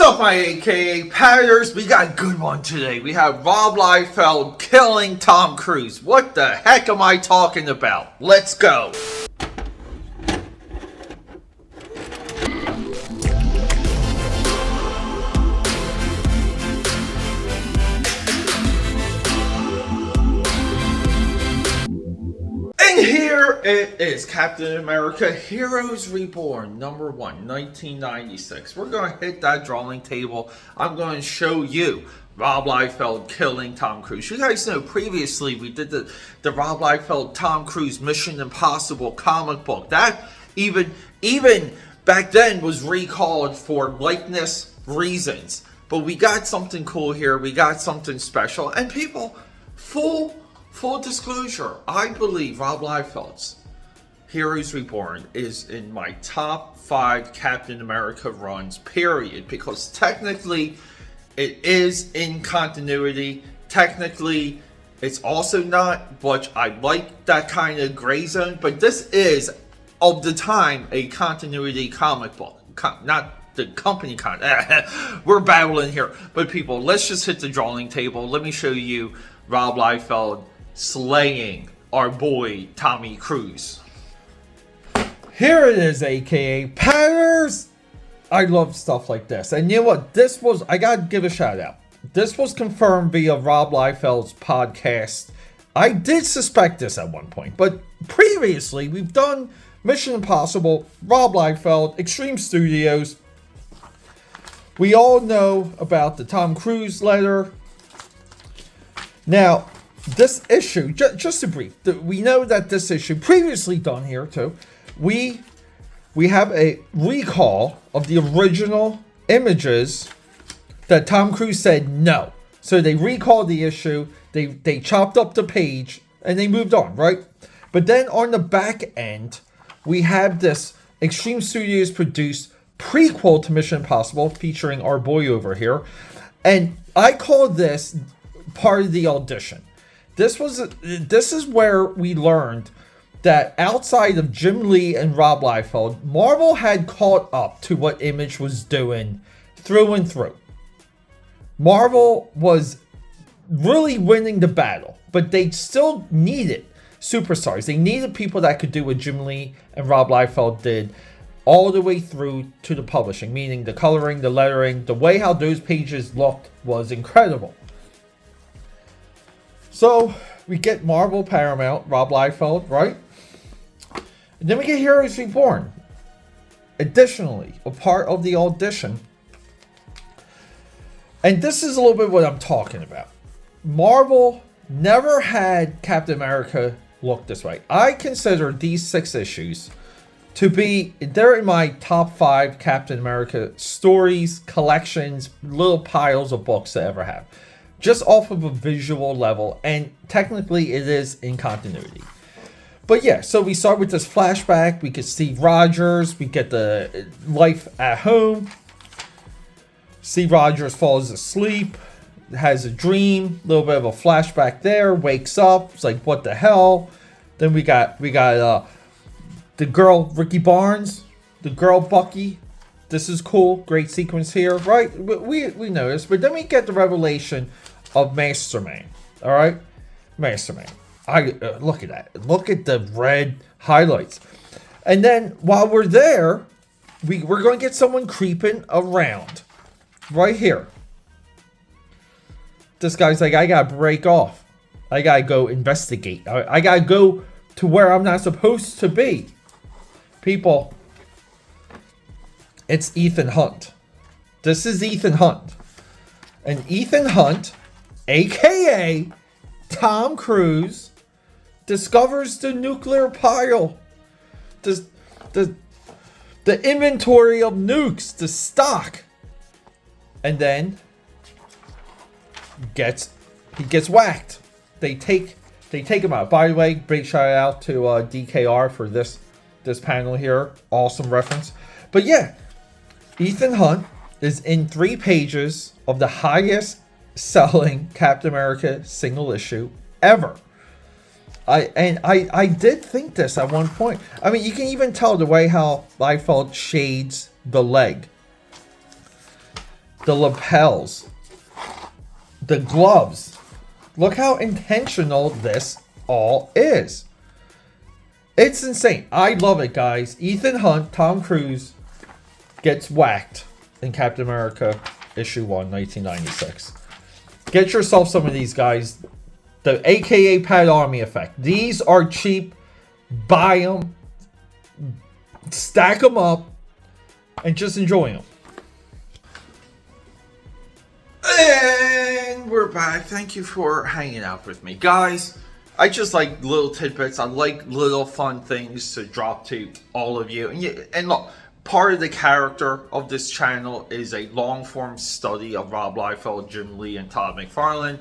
up, my AKAPADers? We got a good one today. We have Rob Liefeld killing Tom Cruise. What the heck am I talking about? Let's go. And here it is, Captain America Heroes Reborn, number 1, 1996. We're going to hit that drawing table. I'm going to show you Rob Liefeld killing Tom Cruise. You guys know previously we did the Rob Liefeld Tom Cruise Mission Impossible comic book. That even back then was recalled for likeness reasons. But we got something cool here. We got something special. And people, full disclosure, I believe Rob Liefeld's Heroes Reborn is in my top 5 Captain America runs, period. Because technically, it is in continuity. Technically, it's also not, but I like that kind of gray zone. But this is, of the time, a continuity comic book. Not the company we're battling here. But people, let's just hit the drawing table. Let me show you Rob Liefeld slaying our boy Tommy Cruise. Here it is, AKAPADers. I love stuff like this. And you know what? I gotta give a shout out. This was confirmed via Rob Liefeld's podcast. I did suspect this at one point, but previously we've done Mission Impossible, Rob Liefeld, Extreme Studios. We all know about the Tom Cruise letter. Now, this issue, just to brief, we know that this issue, previously done here too, we have a recall of the original images that Tom Cruise said no. So they recalled the issue, they chopped up the page, and they moved on, right? But then on the back end, we have this Extreme Studios produced prequel to Mission Impossible featuring our boy over here. And I call this part of the audition. This is where we learned that outside of Jim Lee and Rob Liefeld, Marvel had caught up to what Image was doing through and through. Marvel was really winning the battle, but they still needed superstars. They needed people that could do what Jim Lee and Rob Liefeld did all the way through to the publishing, meaning the coloring, the lettering, the way how those pages looked was incredible. So, we get Marvel, Paramount, Rob Liefeld, right? And then we get Heroes Reborn. Additionally, a part of the audition. And this is a little bit what I'm talking about. Marvel never had Captain America look this way. I consider these 6 issues to be, they're in my top 5 Captain America stories, collections, little piles of books to ever have. Just off of a visual level, and technically it is in continuity. But yeah, so we start with this flashback. We get Steve Rogers. We get the life at home. Steve Rogers falls asleep, has a dream, a little bit of a flashback there, wakes up. It's like, what the hell? Then we got the girl, Ricky Barnes, the girl, Bucky. This is cool. Great sequence here, right? We know this. But then we get the revelation of Masterman. All right? Masterman. Look at that. Look at the red highlights. And then while we're there, we're going to get someone creeping around. Right here. This guy's like, I got to break off. I got to go investigate. I got to go to where I'm not supposed to be. People, it's Ethan Hunt. This is Ethan Hunt. And Ethan Hunt, a.k.a. Tom Cruise, discovers the nuclear pile. The inventory of nukes, the stock. And then he gets whacked. They take him out. By the way, big shout out to DKR for this panel here. Awesome reference. But yeah, Ethan Hunt is in 3 pages of the highest selling Captain America single issue ever. I did think this at one point. I mean, you can even tell the way how Liefeld shades the leg. the lapels, the gloves. Look how intentional this all is. It's insane. I love it, guys. Ethan Hunt, Tom Cruise, gets whacked in Captain America issue 1, 1996. Get yourself some of these, guys. The AKAPAD Army effect. These are cheap. Buy them. Stack them up. And just enjoy them. And we're back. Thank you for hanging out with me. Guys, I just like little tidbits. I like little fun things to drop to all of you. And look, part of the character of this channel is a long-form study of Rob Liefeld, Jim Lee, and Todd McFarlane.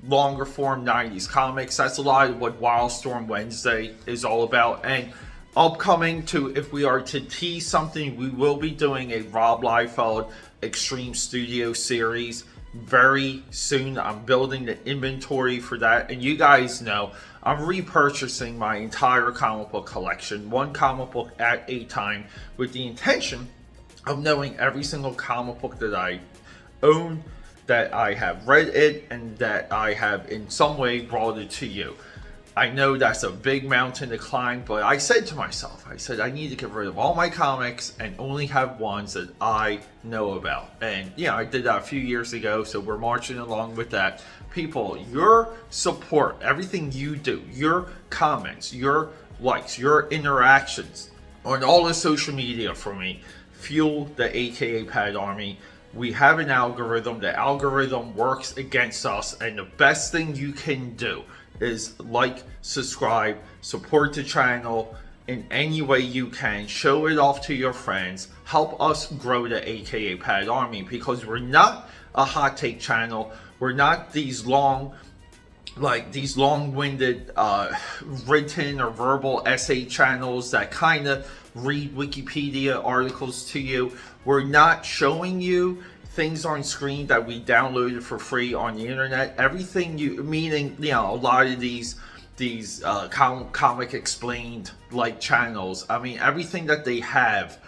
Longer form 90s comics. That's a lot of what Wildstorm Wednesday is all about. And upcoming to, if we are to tease something, we will be doing a Rob Liefeld Extreme Studio series very soon. I'm building the inventory for that, and you guys know I'm repurchasing my entire comic book collection, one comic book at a time, with the intention of knowing every single comic book that I own, that I have read it, and that I have in some way brought it to you. I know that's a big mountain to climb, but I said to myself, I said I need to get rid of all my comics and only have ones that I know about. And yeah, I did that a few years ago, so we're marching along with that. People, your support, everything you do, your comments, your likes, your interactions on all the social media for me, fuel the AKAPAD Army. We have an algorithm. The algorithm works against us, and the best thing you can do is like, subscribe, support the channel in any way you can, show it off to your friends, help us grow the AKAPAD Army, because we're not a hot take channel. We're not these long-winded written or verbal essay channels that kind of read Wikipedia articles to you. We're not showing you things on screen that we downloaded for free on the internet. Everything meaning, a lot of these comic explained like channels. I mean, everything that they have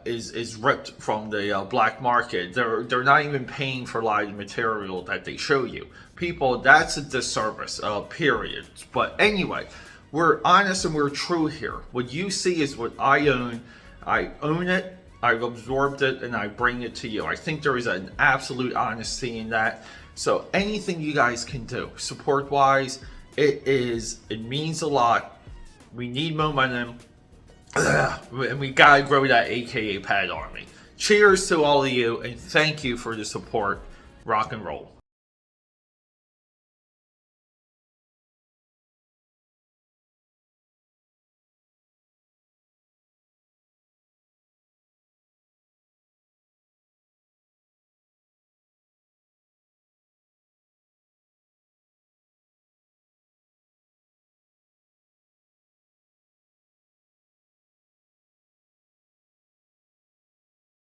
is ripped from the black market. They're not even paying for a lot of the material that they show you. People, that's a disservice, period. But anyway, we're honest and we're true here. What you see is what I own. I own it. I've absorbed it, and I bring it to you. I think there is an absolute honesty in that. So anything you guys can do, support-wise, it means a lot. We need momentum, and we gotta grow that AKAPAD Army. Cheers to all of you, and thank you for the support. Rock and roll.